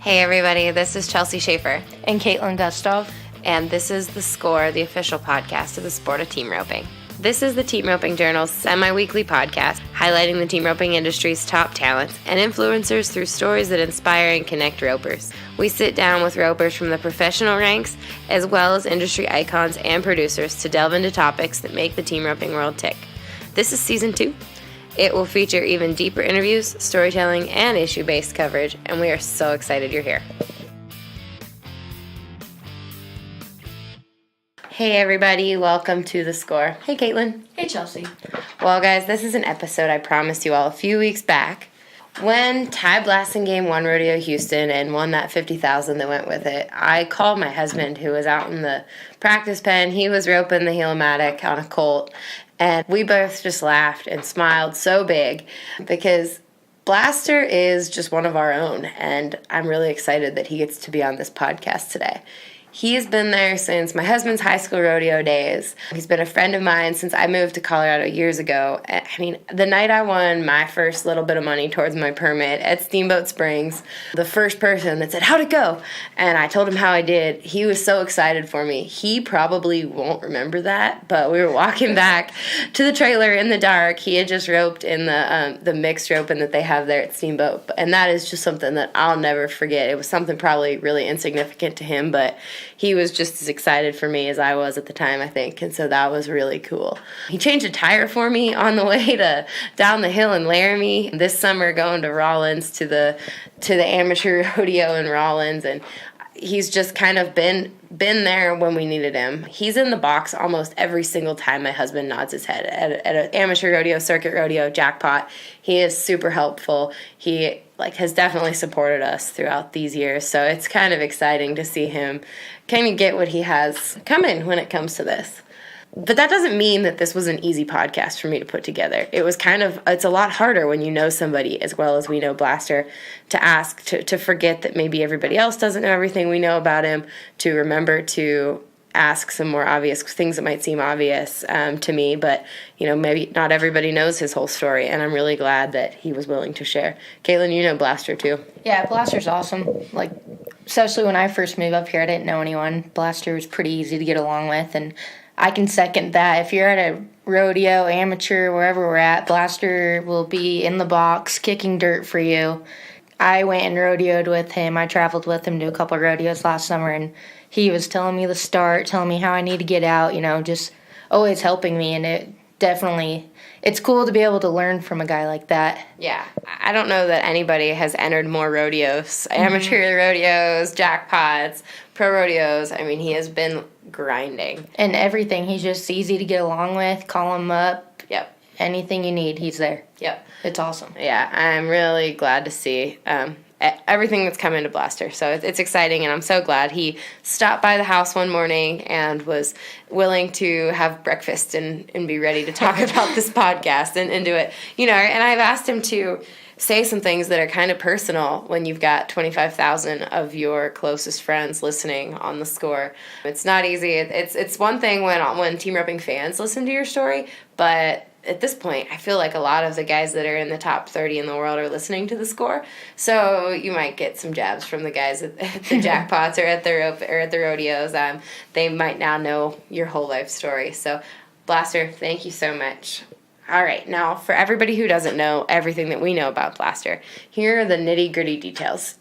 Hey everybody, this is Chelsea Schaefer. And Caitlin Gustov. And this is The Score, the official podcast of the sport of team roping. This is the Team Roping Journal's semi-weekly podcast highlighting the team roping industry's top talents and influencers through stories that inspire and connect ropers. We sit down with ropers from the professional ranks as well as industry icons and producers to delve into topics that make the team roping world tick. This is season 2. It will feature even deeper interviews, storytelling, and issue-based coverage, and we are so excited you're here. Hey everybody, welcome to The Score. Hey Caitlin. Hey Chelsea. Well guys, this is an episode I promised you all a few weeks back when Ty Blasingame won RodeoHouston and won that $50,000 that went with it. I called my husband who was out in the practice pen. He was roping the Heel-O-Matic on a Colt. And we both just laughed and smiled so big because Blaster is just one of our own, and I'm really excited that he gets to be on this podcast today. He's been there since my husband's high school rodeo days. He's been a friend of mine since I moved to Colorado years ago. I mean, the night I won my first little bit of money towards my permit at Steamboat Springs, the first person that said, "How'd it go?" And I told him how I did. He was so excited for me. He probably won't remember that, but we were walking back to the trailer in the dark. He had just roped in the mixed roping that they have there at Steamboat. And that is just something that I'll never forget. It was something probably really insignificant to him, but he was just as excited for me as I was at the time, I think, and so that was really cool. He changed a tire for me on the way down the hill in Laramie this summer, going to Rawlins to the amateur rodeo in Rawlins, and he's just kind of been there when we needed him. He's in the box almost every single time my husband nods his head at an amateur rodeo, circuit rodeo, jackpot. He is super helpful. He has definitely supported us throughout these years, so it's kind of exciting to see him kind of get what he has coming when it comes to this. But that doesn't mean that this was an easy podcast for me to put together. It's a lot harder when you know somebody as well as we know Blaster to ask, to forget that maybe everybody else doesn't know everything we know about him, to remember to ask some more obvious things that might seem obvious to me, but maybe not everybody knows his whole story, and I'm really glad that he was willing to share. Caitlin, you know Blaster too. Yeah, Blaster's awesome. Especially when I first moved up here, I didn't know anyone. Blaster was pretty easy to get along with, and I can second that. If you're at a rodeo, amateur, wherever we're at, Blaster will be in the box kicking dirt for you. I went and rodeoed with him. I traveled with him to a couple of rodeos last summer, and he was telling me the start, telling me how I need to get out, just always helping me, and it's cool to be able to learn from a guy like that. Yeah, I don't know that anybody has entered more rodeos, amateur rodeos, jackpots, pro rodeos. I mean, he has been grinding. And everything, he's just easy to get along with, call him up. Yep. Anything you need, he's there. Yep. It's awesome. Yeah, I'm really glad to see everything that's come into Blaster. So it's exciting, and I'm so glad he stopped by the house one morning and was willing to have breakfast and be ready to talk about this podcast and do it. And I've asked him to say some things that are kind of personal when you've got 25,000 of your closest friends listening on The Score. It's not easy. It's one thing when team roping fans listen to your story, but at this point, I feel like a lot of the guys that are in the top 30 in the world are listening to The Score. So you might get some jabs from the guys at the jackpots or at the rodeos. They might now know your whole life story. So, Blaster, thank you so much. All right, now for everybody who doesn't know everything that we know about Blaster, here are the nitty-gritty details.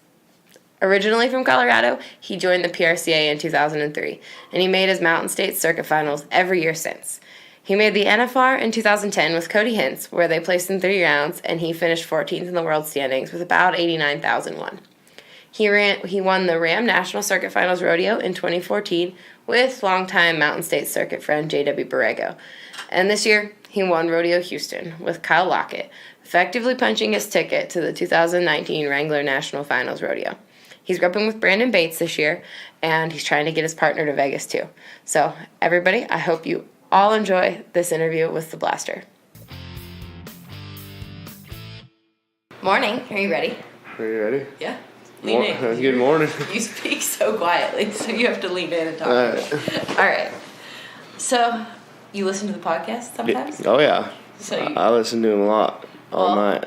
Originally from Colorado, he joined the PRCA in 2003, and he made his Mountain State Circuit Finals every year since. He made the NFR in 2010 with Cody Hintz, where they placed in 3 rounds, and he finished 14th in the world standings with about 89,001. He won the Ram National Circuit Finals Rodeo in 2014 with longtime Mountain State Circuit friend JW Borrego. And this year, he won RodeoHouston with Kyle Lockett, effectively punching his ticket to the 2019 Wrangler National Finals Rodeo. He's roping with Brandon Bates this year, and he's trying to get his partner to Vegas too. So, everybody, I hope you all enjoy this interview with the Blaster. Morning. Are you ready? Are you ready? Yeah. Lean in. Good morning. You speak so quietly, so you have to lean in and talk. All right. So, you listen to the podcast sometimes? Oh, yeah. So I listen to him a lot all night.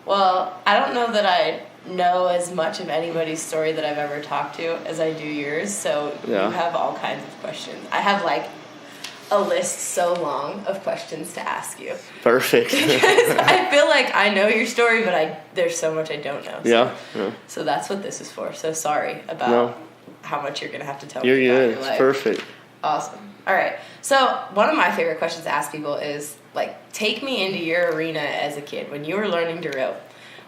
Well, I don't know that I know as much of anybody's story that I've ever talked to as I do yours, so you have all kinds of questions. I have like a list so long of questions to ask you. Perfect. Because I feel like I know your story, but there's so much I don't know. So, so that's what this is for. So sorry about how much you're going to have to tell me about your life. You're good. It's perfect. Awesome. All right. So one of my favorite questions to ask people is, like, take me into your arena as a kid. When you were learning to rope,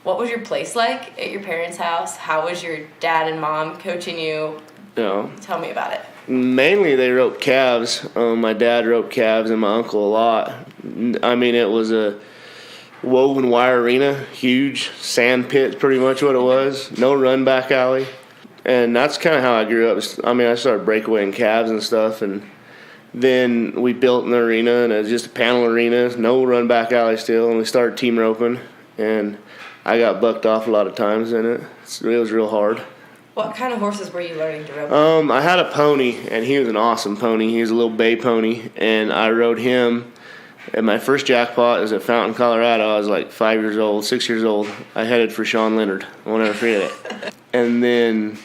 what was your place like at your parents' house? How was your dad and mom coaching you? Tell me about it. Mainly they roped calves. My dad roped calves and my uncle a lot. I mean, it was a woven wire arena, huge sand pit, pretty much what it was. No run back alley. And that's kind of how I grew up. I mean, I started breakawaying calves and stuff, and then we built an arena, and it was just a panel arena, no run back alley still, and we started team roping, and I got bucked off a lot of times in it. It was real hard. What kind of horses were you learning to rope? I had a pony, and he was an awesome pony. He was a little bay pony, and I rode him. And my first jackpot was at Fountain, Colorado. I was like 6 years old. I headed for Sean Leonard. I won't ever forget it. And then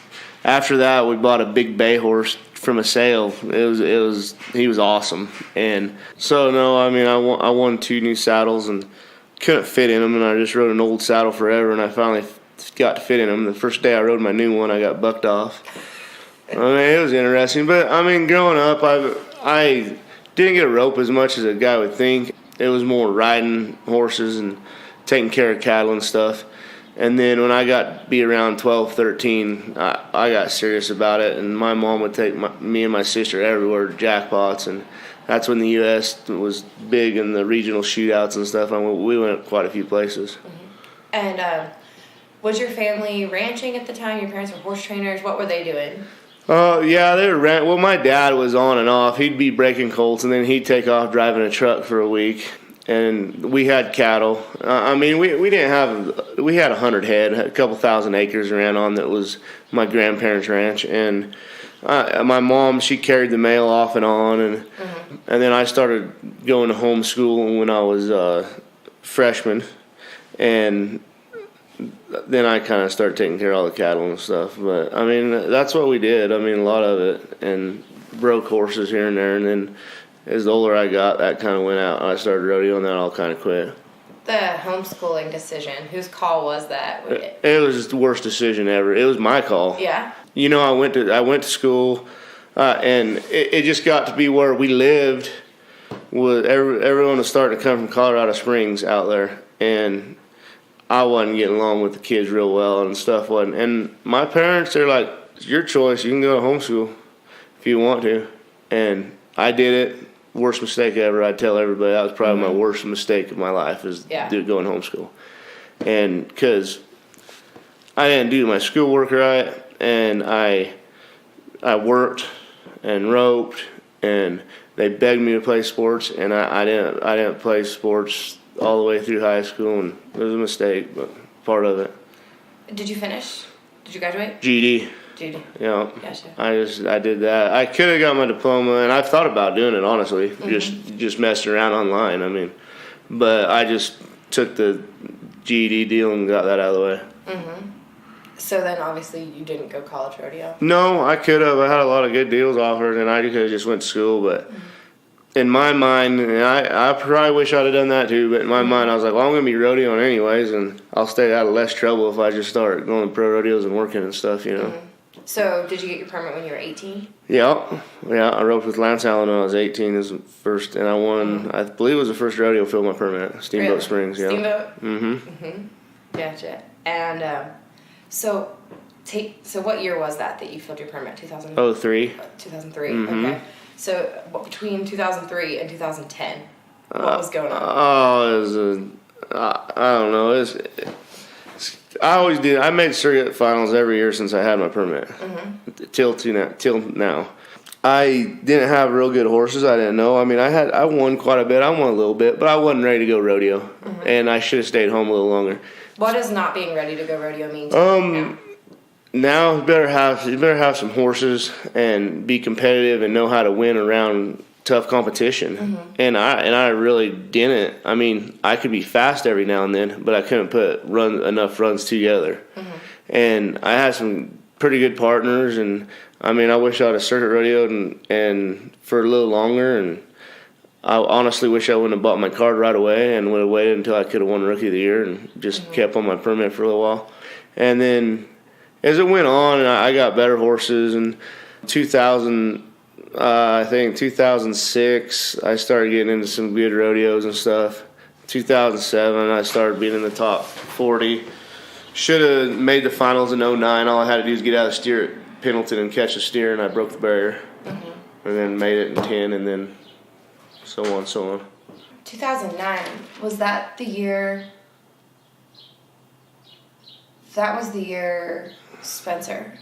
after that, we bought a big bay horse from a sale. He was awesome. And so I mean, I won 2 new saddles and couldn't fit in them, and I just rode an old saddle forever, and I finally got to fit in them. The first day I rode my new one, I got bucked off. I mean, it was interesting, but I mean, growing up, I didn't get a rope as much as a guy would think. It was more riding horses and taking care of cattle and stuff. And then when I got to be around 12, 13, I got serious about it, and my mom would take me and my sister everywhere to jackpots, and that's when the U.S. was big in the regional shootouts and stuff. We went quite a few places. Mm-hmm. And was your family ranching at the time? Your parents were horse trainers. What were they doing? Yeah, they were well, my dad was on and off. He'd be breaking colts, and then he'd take off driving a truck for a week. And we had cattle. I mean, we had 100 head, a couple thousand acres ran on that was my grandparents' ranch. And my mom, she carried the mail off and on. And then I started going to homeschool when I was a freshman. And then I kind of started taking care of all the cattle and stuff. But, I mean, that's what we did. I mean, a lot of it. And broke horses here and there. And then as the older I got, that kind of went out. I started rodeo, and that all kind of quit. The homeschooling decision, whose call was that? It was the worst decision ever. It was my call. Yeah. You know, I went to school, and it just got to be where we lived. Everyone was starting to come from Colorado Springs out there, and I wasn't getting along with the kids real well and stuff wasn't. And my parents, they're like, "It's your choice. You can go to homeschool if you want to," and I did it. Worst mistake ever. I'd tell everybody that was probably my worst mistake of my life is going homeschool. And because I didn't do my schoolwork right, and I worked and roped, and they begged me to play sports, and I didn't play sports all the way through high school, and it was a mistake, but part of it. Did you finish? Did you graduate? GED. Yeah, gotcha. I did that. I could have got my diploma, and I've thought about doing it, honestly, just messing around online. I mean, but I just took the GED deal and got that out of the way. Mm-hmm. So then, obviously, you didn't go college rodeo? No, I could have. I had a lot of good deals offered, and I could have just went to school, but in my mind, and I probably wish I'd have done that too, but in my mind, I was like, well, I'm going to be rodeoing anyways, and I'll stay out of less trouble if I just start going to pro rodeos and working and stuff, you know. Mm-hmm. So, did you get your permit when you were 18? Yeah. I roped with Lance Allen when I was 18 as first, and I won, I believe it was the first rodeo field my permit, Steamboat Springs, yeah. Steamboat? Mm-hmm. Gotcha. And so what year was that you filled your permit? 2003. 2003, okay. So, between 2003 and 2010, what was going on? It was I don't know, I always did. I made circuit finals every year since I had my permit. Till now. I didn't have real good horses. I didn't know. I mean, I won quite a bit. I won a little bit, but I wasn't ready to go rodeo, and I should have stayed home a little longer. What does not being ready to go rodeo mean to you now? You better have some horses and be competitive and know how to win around tough competition. And I really didn't. I mean, I could be fast every now and then, but I couldn't put enough runs together. And I had some pretty good partners, and I mean, I wish I would have circuit rodeoed and for a little longer, and I honestly wish I wouldn't have bought my card right away and would have waited until I could have won Rookie of the Year and just kept on my permit for a little while. And then as it went on, I got better horses. And 2006, I started getting into some good rodeos and stuff. 2007, I started being in the top 40. Should have made the finals in 2009. All I had to do was get out of the steer at Pendleton and catch a steer, and I broke the barrier. And then made it in 10, and then so on, so on. 2009, was that the year? That was the year Spencer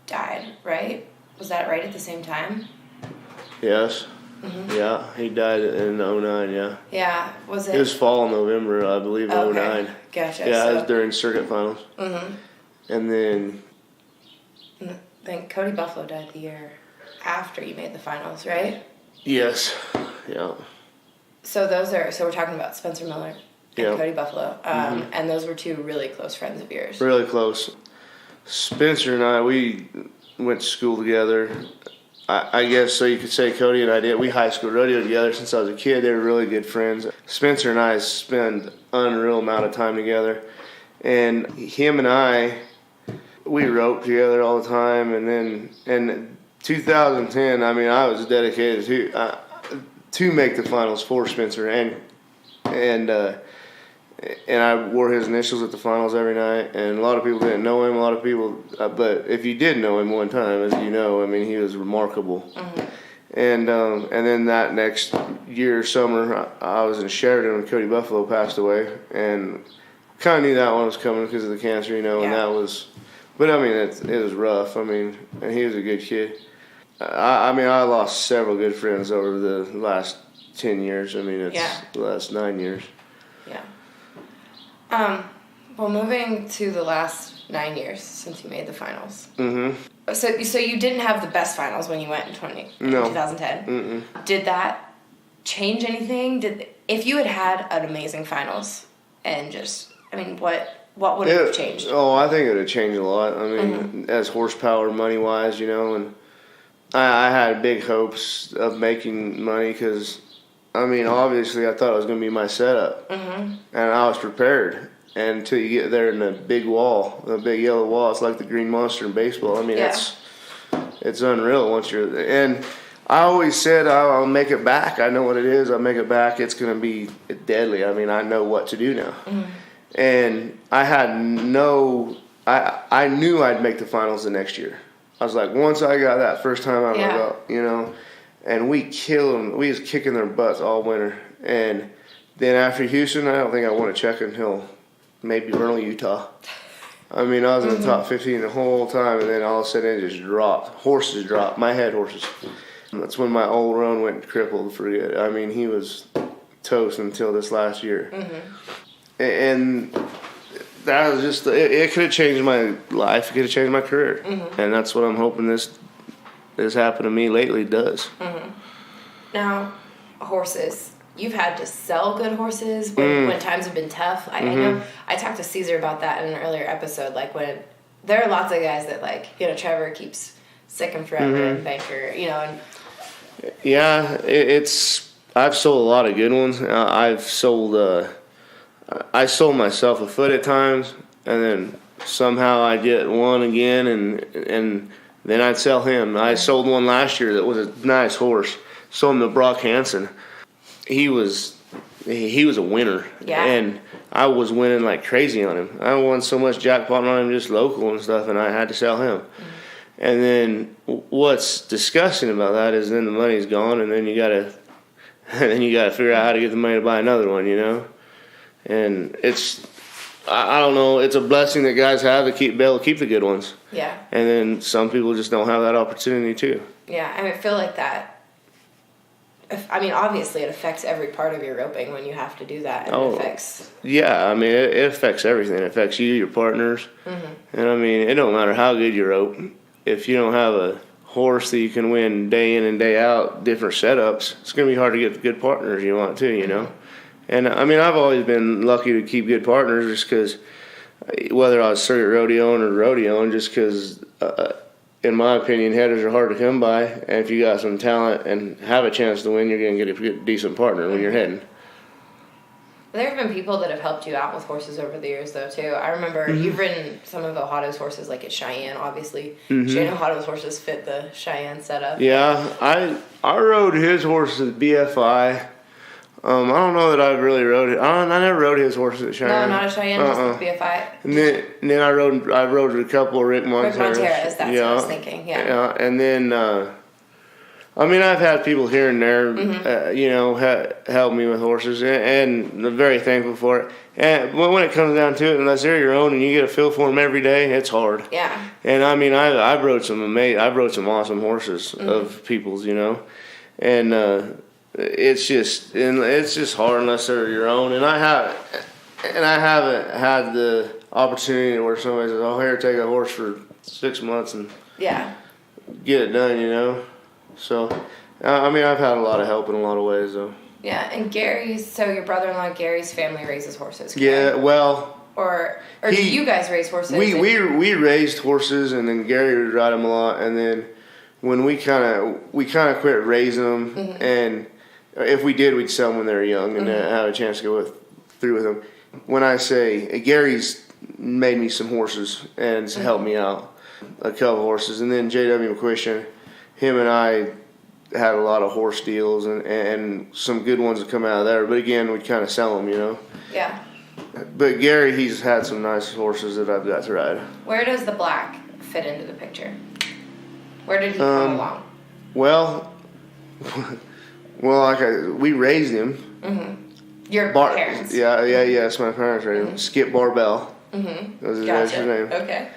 died, right? Was that right at the same time? Yes. Yeah, he died in 2009, yeah. Yeah, was it? It was fall in November, I believe, in 2009. Gotcha. Yeah, it was during circuit finals. And then Cody Buffalo died the year after you made the finals, right? Yes, yeah. So we're talking about Spencer Miller and Cody Buffalo, and those were two really close friends of yours. Really close. Spencer and I, we went to school together. I guess so you could say Cody and I did. We high school rodeo together since I was a kid. They were really good friends. Spencer and I spend unreal amount of time together, and him and I, we roped together all the time. And then in 2010, I mean, I was dedicated to make the finals for Spencer, and I wore his initials at the finals every night. And a lot of people didn't know him. A lot of people, but if you did know him one time, as you know, I mean, he was remarkable. And then that next year, summer, I was in Sheridan when Cody Buffalo passed away, and kind of knew that one was coming because of the cancer, you know. And that was, but I mean, it was rough. I mean, and he was a good kid. I mean, I lost several good friends over the last 10 years. I mean, it's the last 9 years. Yeah. Well, moving to the last 9 years since you made the finals. So you didn't have the best finals when you went in 2010. Did that change anything? If you had an amazing finals and just, I mean, what would it have changed? Oh, I think it would have changed a lot. I mean, as horsepower, money-wise, you know, and I had big hopes of making money because, I mean, obviously I thought it was going to be my setup, and I was prepared. And until you get there in the big wall, the big yellow wall, it's like the green monster in baseball. I mean, it's unreal once you're there. And I always said I'll make it back. I know what it is. I'll make it back. It's going to be deadly. I mean, I know what to do now. And I had I knew I'd make the finals the next year. I was like, once I got that first time out of my belt, you know, and we killed them. We was kicking their butts all winter. And then after Houston, I don't think I won a check until maybe Vernal, Utah. I mean, I was in the top 15 the whole time, and then all of a sudden it just dropped. Horses dropped. My head horses. That's when my old run went crippled for good. I mean, he was toast until this last year. And that was just, it could have changed my life. It could have changed my career. And that's what I'm hoping this happened to me lately does. Now, horses. You've had to sell good horses when times have been tough. I know I talked to Caesar about that in an earlier episode. Like, when there are lots of guys that, like, you know, Trevor keeps sick and forever and Banker, you know. And I've sold a lot of good ones. I sold myself a foot at times, and then somehow I'd get one again, and then I'd sell him. I sold one last year that was a nice horse. Sold him to Brock Hansen. He was a winner, and I was winning like crazy on him. I won so much jackpot on him, just local and stuff, and I had to sell him. And then what's disgusting about that is then the money's gone, and then you gotta figure out how to get the money to buy another one, you know. And I don't know, it's a blessing that guys have to be able to keep the good ones. Yeah. And then some people just don't have that opportunity too. Yeah, I mean, I feel like that. I mean, obviously, it affects every part of your roping when you have to do that. And it affects. Yeah, I mean, it affects everything. It affects you, your partners. And I mean, it don't matter how good you rope. If you don't have a horse that you can win day in and day out, different setups, it's going to be hard to get the good partners you want to, you know. And I mean, I've always been lucky to keep good partners just because whether I was circuit rodeoing or rodeoing, just because, in my opinion, headers are hard to come by. And if you got some talent and have a chance to win, you're going to get a decent partner when you're heading. There have been people that have helped you out with horses over the years, though, too. I remember you've ridden some of Ohato's horses, like at Cheyenne, obviously. Shane Ohato's horses fit the Cheyenne setup. Yeah, I rode his horses at BFI. I don't know that I really rode it. I never rode his horses at Cheyenne. No, not at Cheyenne, just at BFI. And then I rode a couple of Rick Monteras. That's what I was thinking, yeah. And then, I've had people here and there, help me with horses, and I'm very thankful for it. And when it comes down to it, unless they're your own and you get a feel for them every day, it's hard. Yeah. And I've rode some awesome horses of people's, and it's just hard unless they're your own. And I haven't had the opportunity where somebody says, "Oh, here, take a horse for 6 months and get it done," So, I've had a lot of help in a lot of ways, though. Yeah, and your brother-in-law Gary's family raises horses, correct? Yeah, well... Or do you guys raise horses? We raised horses, and then Gary would ride them a lot, and then when we kind of quit raising them, and if we did, we'd sell them when they were young, and have a chance to go through with them. When I say, Gary's made me some horses, and helped me out, a couple horses, and then JW McQuistion, him and I had a lot of horse deals and some good ones that come out of there. But again, we'd kind of sell them, Yeah. But Gary, he's had some nice horses that I've got to ride. Where does the black fit into the picture? Where did he come along? Well, we raised him. Your parents? Yes, my parents raised him. Skip Barbell. That was his name. Okay.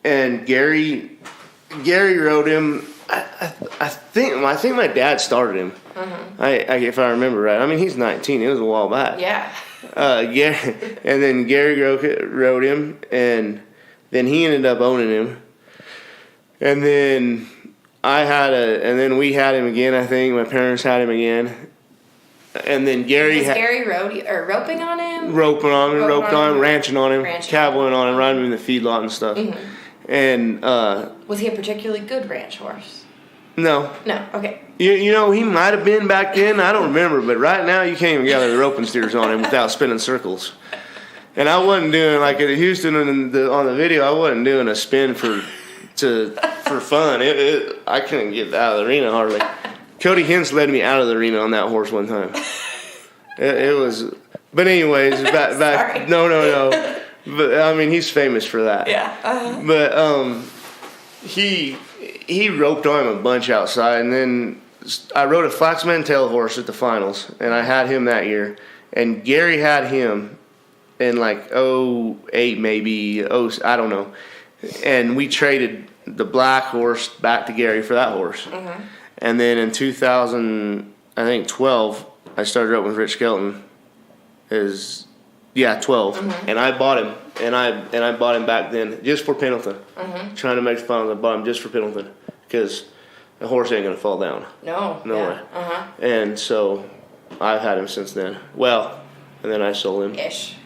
And Gary rode him. I think my dad started him. If I remember right. He's 19. It was a while back. Yeah. Gary, and then Gary rode him, and then he ended up owning him. And then we had him again. I think my parents had him again. And then Gary roping on him, ranching on him, caballing on him, riding him in the feedlot and stuff. And was he a particularly good ranch horse? No. Okay. He might have been back then. I don't remember, but right now you can't even gather the roping steers on him without spinning circles. And I wasn't doing like at Houston on the video. I wasn't doing a spin for fun. I couldn't get out of the arena hardly. Cody Hintz led me out of the arena on that horse one time. It was, but anyways, back. No. But he's famous for that. Yeah. But he roped on him a bunch outside, and then I rode a Flaxman tail horse at the finals, and I had him that year, and Gary had him in like 08 maybe, I don't know, and we traded the black horse back to Gary for that horse, and then in 2012 I started roping with Rich Skelton. 12, and I bought him, and I bought him back then just for Pendleton, trying to make the finals. I bought him just for Pendleton because the horse ain't gonna fall down. No way. And so I've had him since then. Well, and then I sold him.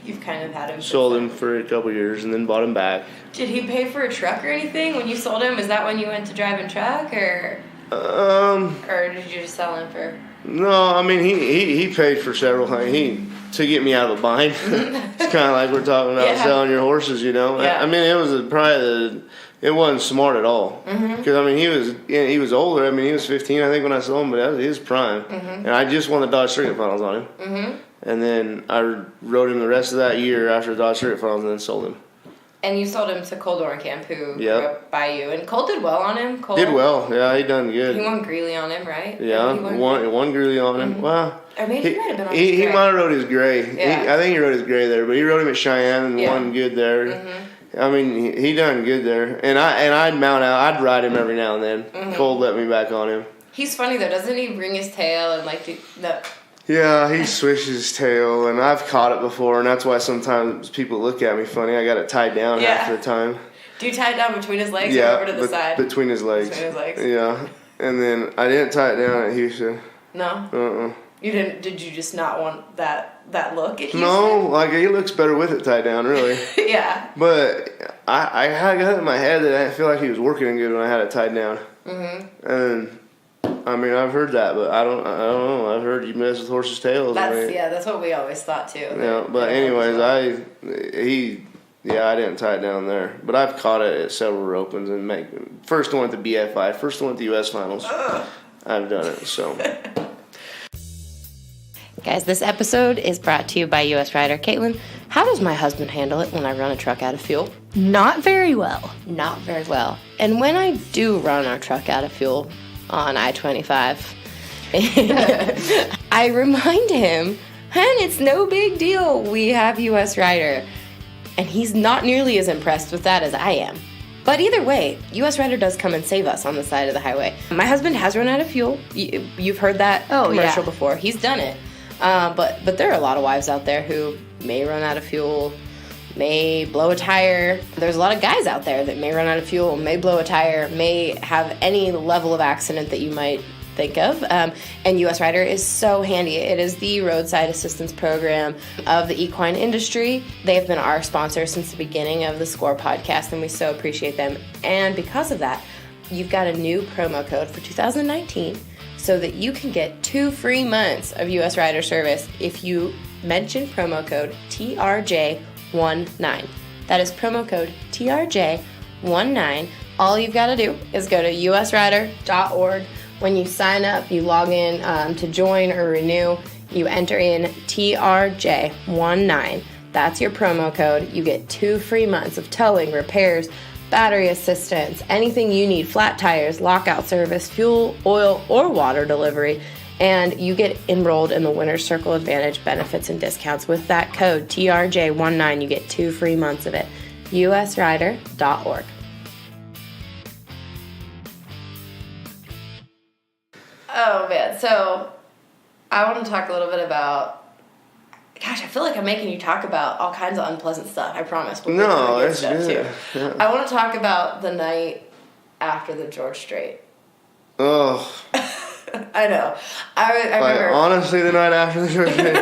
You've kind of had him. Sold him for a couple years, and then bought him back. Did he pay for a truck or anything when you sold him? Is that when you went to driving truck, or did you just sell him for? No, he paid for several things. To get me out of a bind. It's kind of like we're talking about selling your horses, Yeah. It was it wasn't smart at all. Because he was older. He was 15, I think, when I sold him, but that was his prime. And I just won the Dodge Circuit Finals on him. And then I rode him the rest of that year after the Dodge Circuit Finals, and then sold him. And you sold him to Cole Dorenkamp, who grew up by you. And Cole did well on him. Did well. Yeah, he done good. He won Greeley on him, right? Yeah, won Greeley on him. Well, or maybe he might have been on He might have rode his gray. Yeah. I think he rode his gray there, but he rode him at Cheyenne and won good there. He done good there. And I'd mount out. I'd ride him every now and then. Cole let me back on him. He's funny, though. Doesn't he ring his tail and do the... Yeah, he swishes his tail, and I've caught it before, and that's why sometimes people look at me funny. I got it tied down half the time. Do you tie it down between his legs or over to the side? Between his legs. Yeah, and then I didn't tie it down at Houston. No? Uh-uh. You didn't? Did you just not want that that look at Houston? No, like he looks better with it tied down, really. Yeah. But I had it in my head that I didn't feel like he was working good when I had it tied down. Mm-hmm. And I mean, I've heard that, but I don't know. I've heard you mess with horses' tails. That's what we always thought too. Yeah, but anyways, I didn't tie it down there, but I've caught it at several ropings and first one at the BFI, first one at the U.S. Finals. I've done it, so. Guys, this episode is brought to you by U.S. Rider. Caitlin, how does my husband handle it when I run a truck out of fuel? Not very well. Not very well. And when I do run our truck out of fuel on I-25, I remind him, and it's no big deal, we have U.S. Rider. And he's not nearly as impressed with that as I am. But either way, U.S. Rider does come and save us on the side of the highway. My husband has run out of fuel. You've heard that commercial before. He's done it. But there are a lot of wives out there who may run out of fuel, may blow a tire. There's a lot of guys out there that may run out of fuel, may blow a tire, may have any level of accident that you might think of. And U.S. Rider is so handy. It is the roadside assistance program of the equine industry. They have been our sponsor since the beginning of the Score podcast, and we so appreciate them. And because of that, you've got a new promo code for 2019 so that you can get 2 free months of U.S. Rider service if you mention promo code TRJ19. That is promo code TRJ19. All you've got to do is go to usrider.org. When you sign up, you log in to join or renew. You enter in TRJ19. That's your promo code. You get 2 free months of towing, repairs, battery assistance, anything you need, flat tires, lockout service, fuel, oil, or water delivery. And you get enrolled in the Winner's Circle Advantage benefits and discounts. With that code, TRJ19, you get 2 free months of it. usrider.org. Oh, man. So I want to talk a little bit about... Gosh, I feel like I'm making you talk about all kinds of unpleasant stuff. I promise. No, it's good. Yeah. I want to talk about the night after the George Strait. Oh. I know. I remember. Honestly, the night after the George Strait.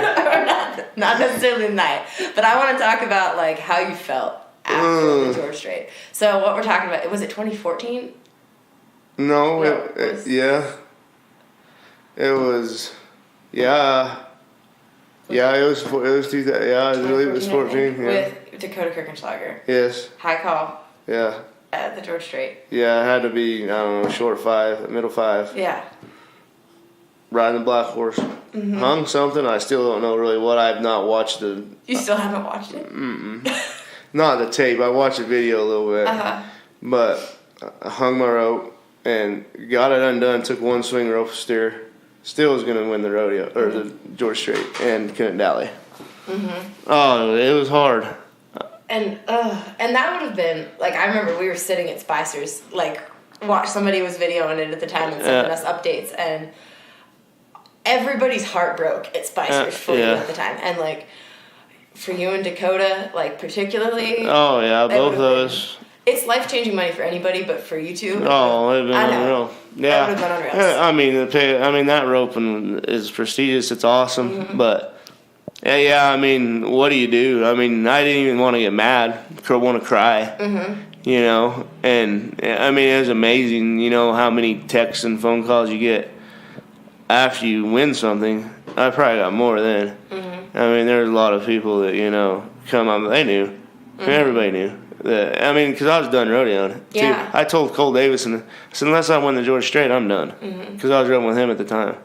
not necessarily the night, but I want to talk about like how you felt after the George Strait. So what we're talking about, was it 2014? No, it was, yeah. Yeah, it was 2000. Yeah, I believe it was 14. Yeah. With Dakota Kirchenschlager. Yes. High call. Yeah. At the George Strait. Yeah, it had to be, I don't know, short 5, middle 5. Yeah. Riding the black horse. Mm-hmm. Hung something. I still don't know really what. I've not watched the. You still haven't watched it? Not the tape. I watched the video a little bit. But I hung my rope and got it undone. Took one swing rope steer. Still was going to win the rodeo, or the George Strait, and couldn't dally. Oh, it was hard. And that would have been, like, I remember we were sitting at Spicer's, like, somebody was videoing it at the time and sending us updates, and everybody's heart broke at Spicer's for you at the time. And, like, for you and Dakota, like, particularly. Oh, yeah, both of us. It's life-changing money for anybody, but for you two. Oh, it would have been unreal. Yeah. That would have been unreal. I mean, that roping is prestigious. It's awesome. But, yeah, I mean, what do you do? I mean, I didn't even want to get mad. Want to cry. You know? And, I mean, it was amazing, you know, how many texts and phone calls you get after you win something. I probably got more then. I mean, there's a lot of people that, you know, come up. They knew. Everybody knew. I mean, because I was done rodeoing. Yeah. I told Cole Davison, I said, unless I win the George Strait, I'm done. Because I was roping with him at the time.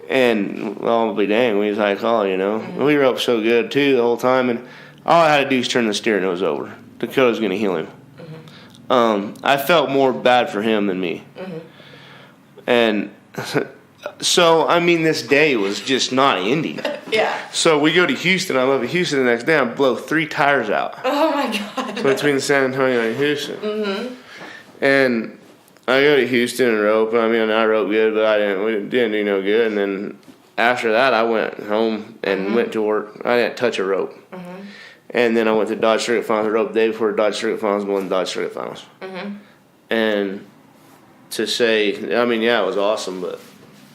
And, well, I'll be dang, we was high call, you know. We roped so good, too, the whole time. And all I had to do was turn the steer and it was over. Dakota's going to heal him. I felt more bad for him than me. And so, I mean, this day was just not ending. Yeah. So we go to Houston. I love Houston the next day. I blow 3 tires out. Oh, my God. Between San Antonio and Houston. And I go to Houston and rope. I mean, I roped good, but we didn't do no good. And then after that, I went home and went to work. I didn't touch a rope. And then I went to Dodge Circuit Finals. I roped the day before Dodge Circuit Finals, won Dodge Circuit Finals. And to say, I mean, yeah, it was awesome, but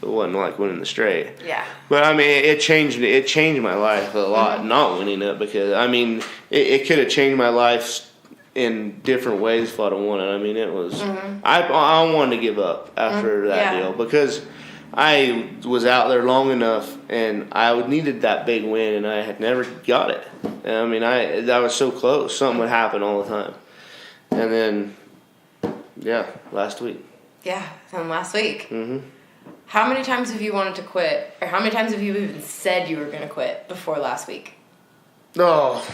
it wasn't like winning the straight. Yeah. But I mean, it changed my life a lot not winning it, because I mean it could have changed my life in different ways if I'd have won it. I mean, it was I wanted to give up after that deal, because I was out there long enough and I needed that big win and I had never got it. And I mean, I was so close. Something would happen all the time. And then, last week. Yeah, from last week. Mm-hmm. How many times have you wanted to quit, or how many times have you even said you were going to quit before last week? Oh,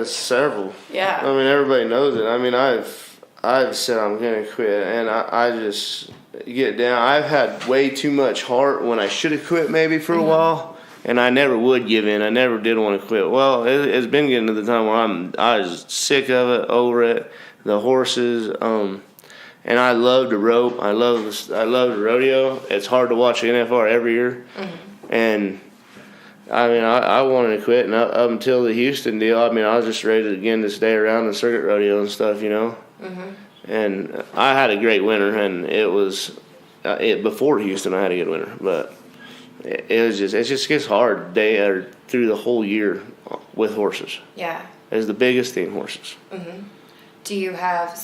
several. Yeah. I mean, everybody knows it. I mean, I've said I'm going to quit, and I just get down. I've had way too much heart when I should have quit maybe for a while, and I never would give in. I never did want to quit. Well, it's been getting to the time where I was sick of it, over it, the horses, and I love the rope. I love the rodeo. It's hard to watch the NFR every year, and I mean, I wanted to quit, and up until the Houston deal, I mean, I was just ready to stay around the circuit rodeo and stuff, you know. And I had a great winter, and it was before Houston I had a good winter, but it just gets hard through the whole year with horses. Yeah. It's the biggest thing, horses. Do you have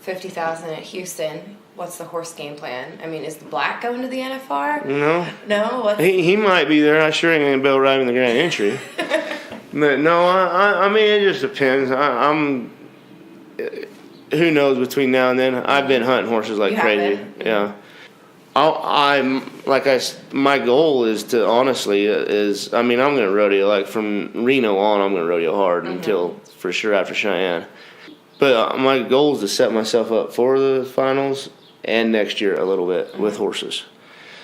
50,000 at Houston? What's the horse game plan? I mean, is the black going to the NFR? No. No? He might be there. I sure ain't gonna be able to ride him in the Grand Entry. But no, I mean, it just depends. Who knows between now and then? I've been hunting horses like crazy. Yeah. My goal is to honestly I'm going to rodeo, like from Reno on, I'm going to rodeo hard until for sure after Cheyenne. But my goal is to set myself up for the finals and next year a little bit with horses.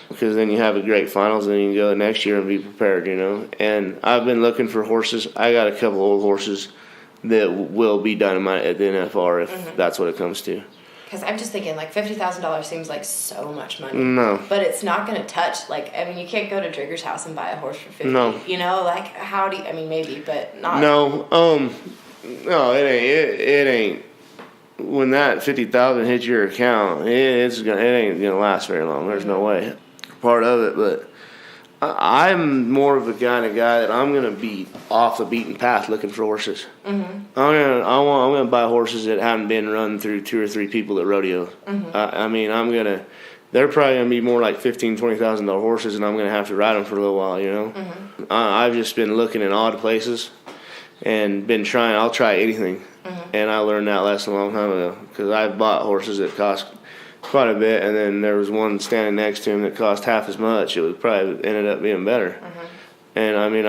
Because then you have a great finals, and then you can go next year and be prepared, you know. And I've been looking for horses. I got a couple old horses that will be dynamite at the NFR if that's what it comes to. Because I'm just thinking, like, $50,000 seems like so much money. No. But it's not going to touch, like, I mean, you can't go to Drigger's house and buy a horse for $50,000. No. You know, like, how do you, I mean, maybe, but not. No, no, it ain't. When that $50,000 hits your account, it ain't gonna last very long. There's no way. Part of it, but I'm more of a kind of guy that I'm gonna be off the beaten path looking for horses. I'm gonna buy horses that haven't been run through 2 or 3 people at rodeo. I mean, they're probably gonna be more like $15,000-$20,000 horses, and I'm gonna have to ride them for a little while, you know. I've just been looking in odd places and been trying. I'll try anything. And I learned that lesson a long time ago, because I bought horses that cost quite a bit, and then there was one standing next to him that cost half as much. It would probably ended up being better. And I mean,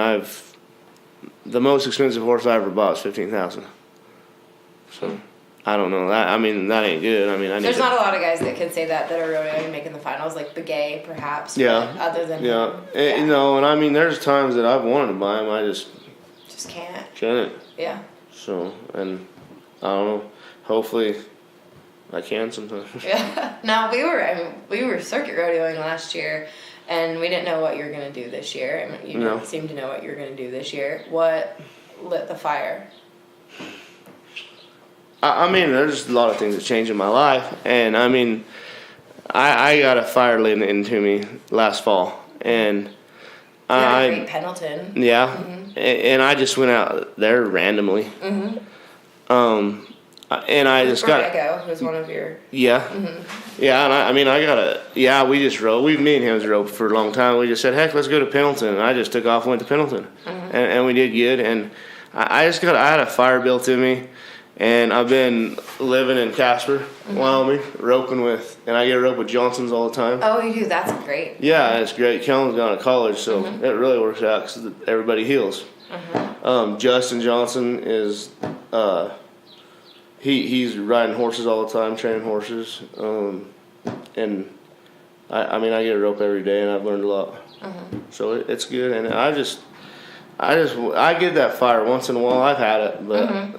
the most expensive horse I ever bought was $15,000. So I don't know that. I mean, that ain't good. I mean, there's not a lot of guys that can say that are rodeoing making the finals, like Begay perhaps. Yeah. But other than you know, and I mean, there's times that I've wanted to buy him, I just can't. Couldn't. Yeah. So, and I don't know. Hopefully, I can sometime. Yeah. No, we were circuit rodeoing last year, and we didn't know what you were going to do this year. I mean, you didn't seem to know what you were going to do this year. What lit the fire? I mean, there's a lot of things that changed in my life, and I mean, I got a fire lit into me last fall, and I beat Pendleton. Yeah, and I just went out there randomly. And I just Borrego, who's one of your... Yeah. Yeah, and I mean, we just rode. Me and him rode for a long time. We just said, heck, let's go to Pendleton. And I just took off and went to Pendleton. And we did good. And I had a fire built in me. And I've been living in Casper, Wyoming, roping and I get a rope with Johnson's all the time. Oh, you do? That's great. Yeah, it's great. Kellen's gone to college, so it really works out because everybody heals. Justin Johnson is... He's riding horses all the time, training horses, and I mean I get a rope every day, and I've learned a lot. So it's good, and I get that fire once in a while. I've had it, but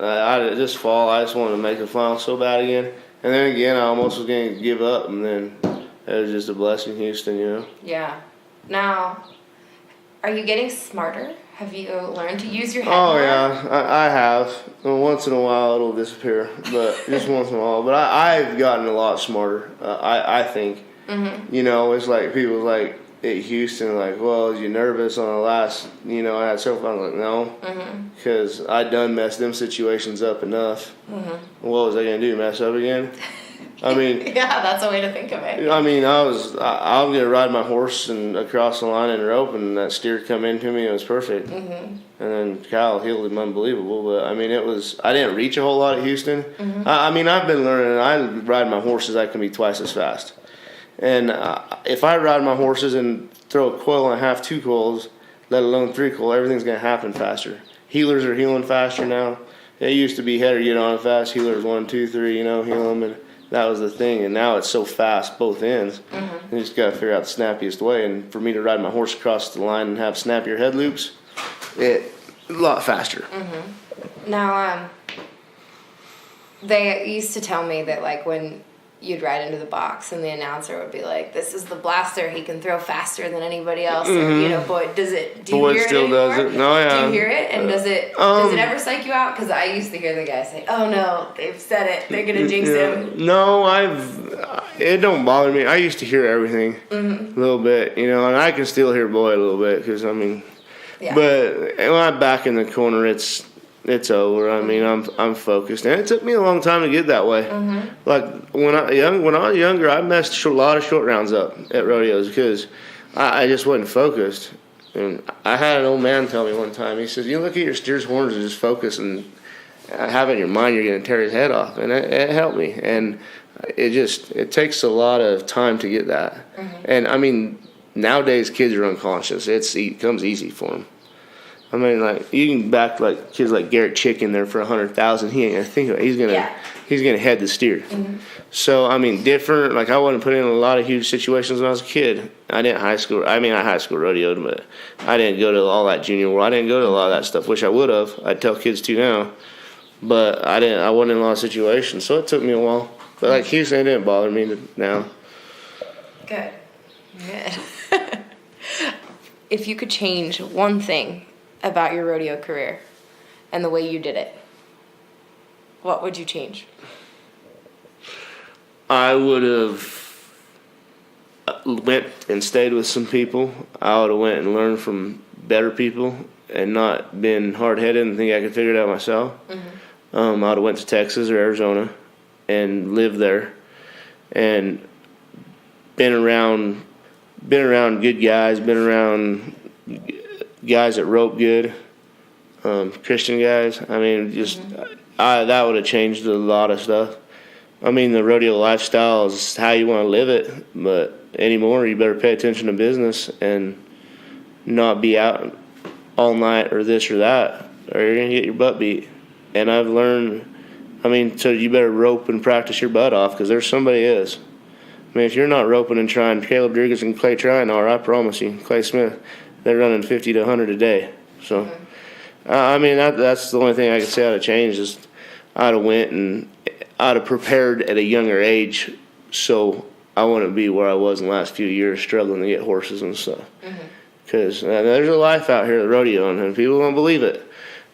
this fall I just wanted to make the final so bad again, and then again I almost was going to give up, and then it was just a blessing, Houston, you know. Yeah. Now, are you getting smarter? Have you learned to use your head more? more? Yeah, I have. Once in a while it'll disappear, but just once in a while. But I've gotten a lot smarter, I think. You know, it's like people like at Houston, like, well, was you nervous on the last, you know, I had so fun. I'm like, no, because I done messed them situations up enough. What was I going to do, mess up again? I mean, yeah, that's a way to think of it. I mean, I was going to ride my horse and across the line and rope, and that steer come into me. It was perfect. And then Kyle heeled him unbelievable. But I mean, I didn't reach a whole lot at Houston. I mean, I've been learning. I ride my horses, I can be twice as fast. And if I ride my horses and throw a coil and a half, 2 coils, let alone 3 coil, everything's going to happen faster. Healers are healing faster now. It used to be header get on fast, healers 1, 2, 3, you know, heal them, and that was the thing. And now it's so fast, both ends. You just got to figure out the snappiest way. And for me to ride my horse across the line and have snappier head loops, a lot faster. Now, they used to tell me that, like, when you'd ride into the box and the announcer would be like, this is the blaster, he can throw faster than anybody else. And, you know, boy, do you hear it still anymore? does it. No, yeah. Do you hear it? And does it ever psych you out? Because I used to hear the guys say, oh no, they've said it, they're gonna jinx him. No, it don't bother me. I used to hear everything a little bit, you know, and I can still hear boy a little bit, because I mean, but when I'm back in the corner, it's over. I mean, I'm focused, and it took me a long time to get that way. Like when I was younger, I messed a lot of short rounds up at rodeos because I just wasn't focused. And I had an old man tell me one time. He says, "You look at your steer's horns and just focus, and have it in your mind you're going to tear his head off." And it helped me. And it takes a lot of time to get that. And I mean, nowadays kids are unconscious. It comes easy for them. I mean, like, you can back like kids like Garrett Chick in there for 100,000. He ain't gonna think about it. He's gonna head the steer. So I mean, different. Like, I wasn't put in a lot of huge situations when I was a kid. I high school rodeoed, but I didn't go to all that junior world. I didn't go to a lot of that stuff. Wish I would have. I'd tell kids to now, but I didn't. I wasn't in a lot of situations, so it took me a while. But like Houston, it didn't bother me now. Good. If you could change one thing about your rodeo career and the way you did it, what would you change? I would have went and stayed with some people. I would have went and learned from better people and not been hard-headed and think I could figure it out myself. I would have went to Texas or Arizona and lived there and been around good guys, been around guys that rope good, Christian guys. I mean, that would have changed a lot of stuff. I mean, the rodeo lifestyle is how you want to live it, but anymore you better pay attention to business and not be out all night or this or that, or you're going to get your butt beat. And I've learned, I mean, so you better rope and practice your butt off, because there's somebody is. I mean, if you're not roping and trying, Caleb Rodriguez and Clay Tryon are, I promise you, Clay Smith, they're running 50 to 100 a day. So, I mean, that's the only thing I could say I'd have changed is I'd have went and I'd have prepared at a younger age, so I wouldn't be where I was in the last few years struggling to get horses and stuff. Because there's a life out here at the rodeo, and people don't believe it.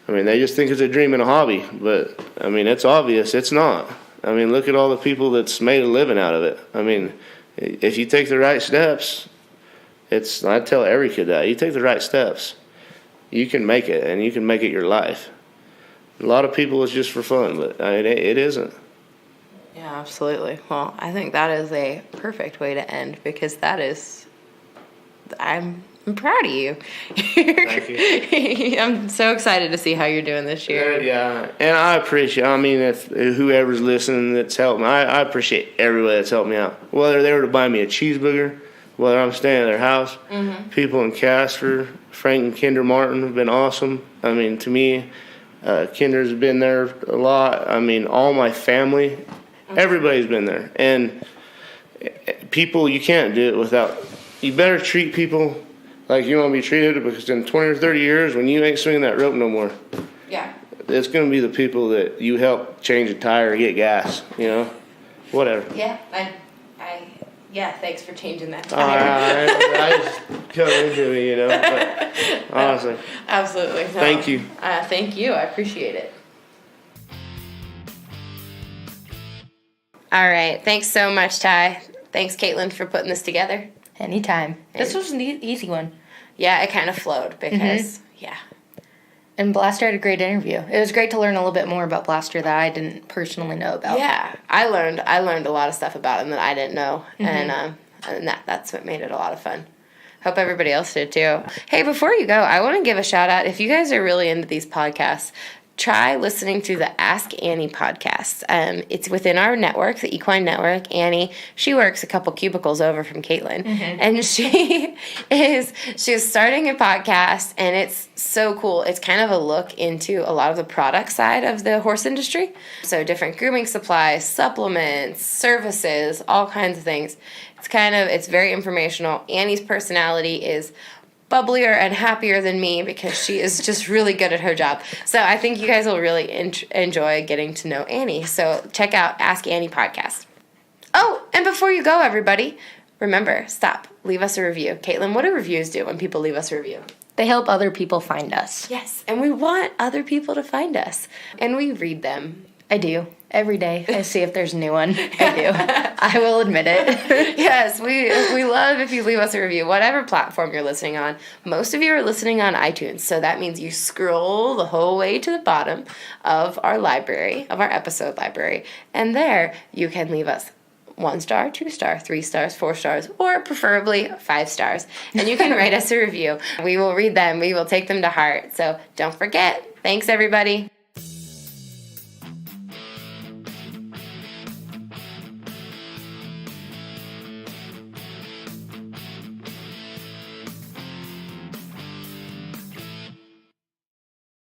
I mean, they just think it's a dream and a hobby, but, I mean, it's obvious it's not. I mean, look at all the people that's made a living out of it. I mean, if you take the right steps, I tell every kid that. You take the right steps, you can make it, and you can make it your life. A lot of people, it's just for fun, but I mean, it isn't. Yeah, absolutely. Well, I think that is a perfect way to end, because I'm proud of you. Thank you. I'm so excited to see how you're doing this year. Yeah, and I appreciate, I mean, if whoever's listening that's helped me, I appreciate everybody that's helped me out. Whether they were to buy me a cheeseburger, whether I'm staying at their house, people in Casper, Frank and Kinder Martin have been awesome. I mean, to me, Kinder's been there a lot. I mean, all my family, everybody's been there. And people, you can't do it without, you better treat people like you want to be treated, because in 20 or 30 years, when you ain't swinging that rope no more, it's going to be the people that you help change a tire and get gas, you know, whatever. Yeah, thanks for changing that tire. I just come into me, you know, but honestly. Absolutely. No. Thank you. Thank you. I appreciate it. All right. Thanks so much, Ty. thanks, Caitlin, for putting this together. Anytime. This was an easy one. Yeah, it kind of flowed because, yeah. And Blaster had a great interview. It was great to learn a little bit more about Blaster that I didn't personally know about. Yeah, I learned a lot of stuff about him that I didn't know, and that's what made it a lot of fun. Hope everybody else did too. Hey, before you go, I want to give a shout out. If you guys are really into these podcasts, try listening to the Ask Annie podcast. It's within our network, the Equine Network. Annie, she works a couple cubicles over from Caitlin, and she is starting a podcast, and it's so cool. It's kind of a look into a lot of the product side of the horse industry. So different grooming supplies, supplements, services, all kinds of things. It's very informational. Annie's personality is bubblier and happier than me because she is just really good at her job. So I think you guys will really enjoy getting to know Annie. So check out Ask Annie podcast. Oh, and before you go, everybody, remember, leave us a review. Caitlin, what do reviews do when people leave us a review? They help other people find us. Yes, and we want other people to find us. And we read them. I do. Every day. I see if there's a new one. I do. I will admit it. Yes, we love if you leave us a review, whatever platform you're listening on. Most of you are listening on iTunes, so that means you scroll the whole way to the bottom of our library, of our episode library, and there you can leave us 1 star, 2 star, 3 stars, 4 stars, or preferably 5 stars. And you can write us a review. We will read them. We will take them to heart. So don't forget. Thanks, everybody.